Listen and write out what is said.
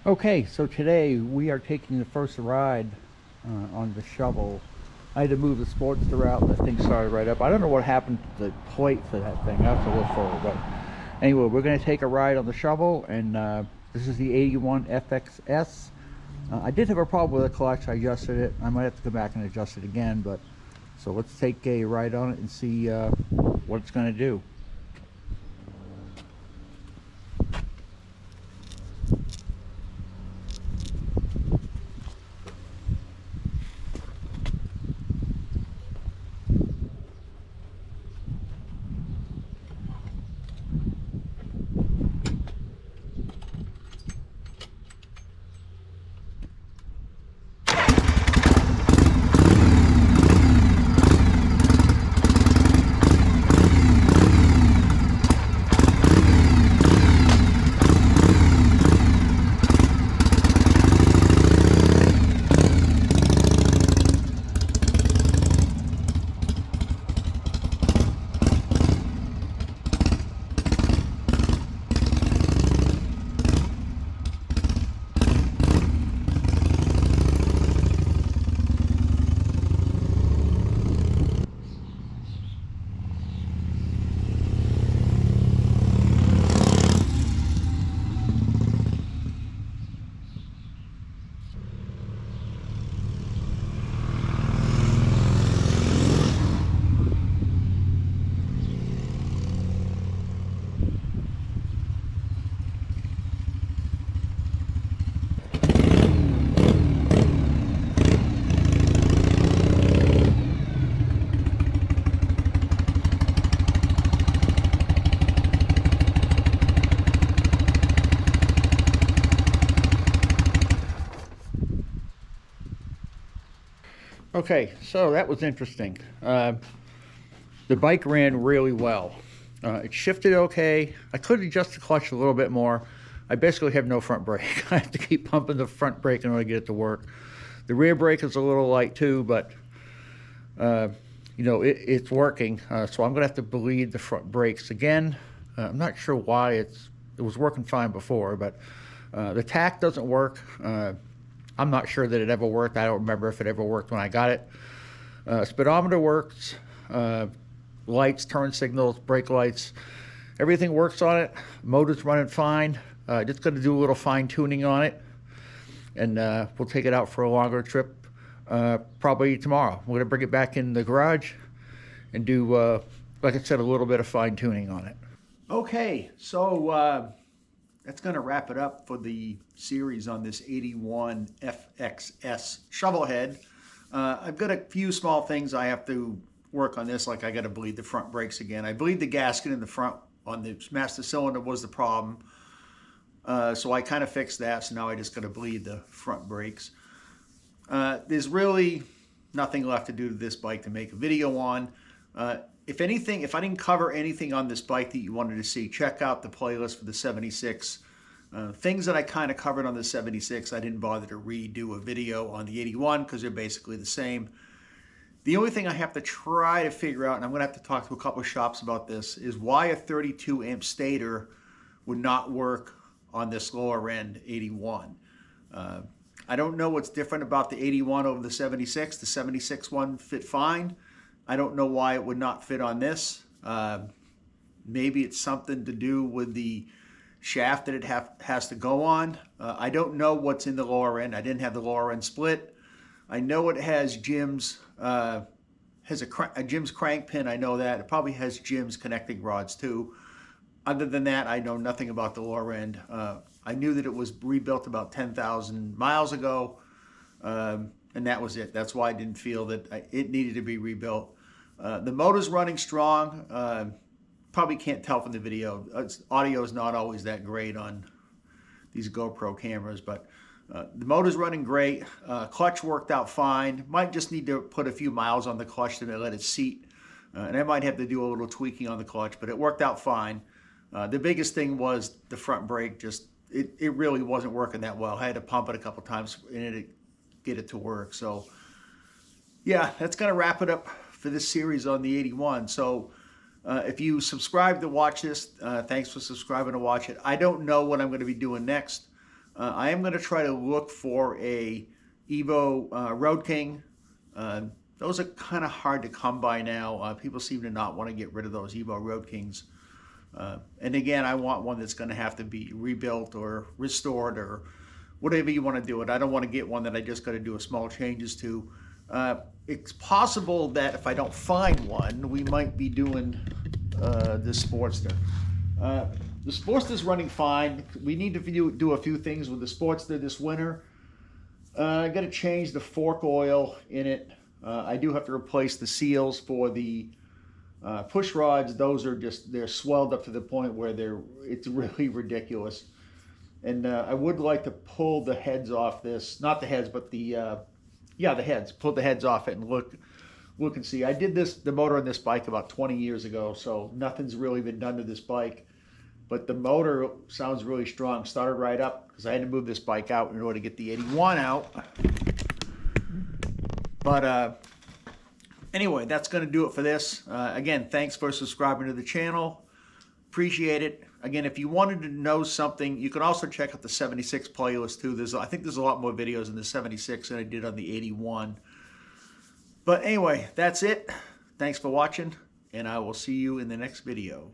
Okay, so today we are taking the first ride on the shovel. I had to move the Sportster out and the thing started right up. I don't know what happened to the plate for that thing. I have to look for it. But anyway, we're going to take a ride on the shovel, and this is the 81 FXS. I did have a problem with the clutch. I adjusted it. I might have to go back and adjust it again. But so let's take a ride on it and see what it's going to do. Okay, so that was interesting. The bike ran really well. It shifted okay. I could adjust the clutch a little bit more. I basically have no front brake. I have to keep pumping the front brake in order to get it to work. The rear brake is a little light too, but it's working. So I'm gonna have to bleed the front brakes again. I'm not sure why it was working fine before, but the tack doesn't work. I'm not sure that it ever worked. I don't remember if it ever worked when I got it. Speedometer works. Lights, turn signals, brake lights, everything works on it. Motor's running fine. Just going to do a little fine tuning on it, and we'll take it out for a longer trip probably tomorrow. We're going to bring it back in the garage and do, like I said, a little bit of fine tuning on it. Okay, so that's going to wrap it up for the series on this 81 FXS shovelhead. I've got a few small things I have to work on this, like I got to bleed the front brakes again. I bleed the gasket in the front on the master cylinder was the problem. So I kind of fixed that, so now I just got to bleed the front brakes. There's really nothing left to do to this bike to make a video on. If anything, if I didn't cover anything on this bike that you wanted to see, check out the playlist for the 76. Things that I kind of covered on the 76, I didn't bother to redo a video on the 81 because they're basically the same. The only thing I have to try to figure out, and I'm going to have to talk to a couple of shops about this, is why a 32 amp stator would not work on this lower end 81. I don't know what's different about the 81 over the 76. The 76 one fit fine. I don't know why it would not fit on this. Maybe it's something to do with the shaft that it has to go on. I don't know what's in the lower end. I didn't have the lower end split. I know it has Jim's Jim's crank pin. I know that. It probably has Jim's connecting rods too. Other than that, I know nothing about the lower end. I knew that it was rebuilt about 10,000 miles ago, and that was it. That's why I didn't feel that it needed to be rebuilt. The motor's running strong. Probably can't tell from the video. Audio is not always that great on these GoPro cameras, but the motor's running great. Clutch worked out fine. Might just need to put a few miles on the clutch to let it seat. And I might have to do a little tweaking on the clutch, but it worked out fine. The biggest thing was the front brake. It really wasn't working that well. I had to pump it a couple times in it to get it to work. So yeah, that's going to wrap it up for this series on the 81. So if you subscribe to watch this, thanks for subscribing to watch it. I don't know what I'm going to be doing next. I am going to try to look for a Evo Road King. Those are kind of hard to come by now. People seem to not want to get rid of those Evo Road Kings. And again, I want one that's going to have to be rebuilt or restored or whatever you want to do it. I don't want to get one that I just got to do a small changes to. It's possible that if I don't find one, we might be doing this Sportster. The Sportster's running fine. We need to do a few things with the Sportster this winter. I got to change the fork oil in it. I do have to replace the seals for the push rods. Those are they're swelled up to the point where it's really ridiculous. And I would like to pull the heads off this, not the heads, but the heads. Pull the heads off it and look and see. I did the motor on this bike about 20 years ago, so nothing's really been done to this bike. But the motor sounds really strong. Started right up because I had to move this bike out in order to get the 81 out. But anyway, that's going to do it for this. Again, thanks for subscribing to the channel. Appreciate it. Again, if you wanted to know something, you can also check out the 76 playlist too. I think there's a lot more videos in the 76 than I did on the 81. But anyway, that's it. Thanks for watching, and I will see you in the next video.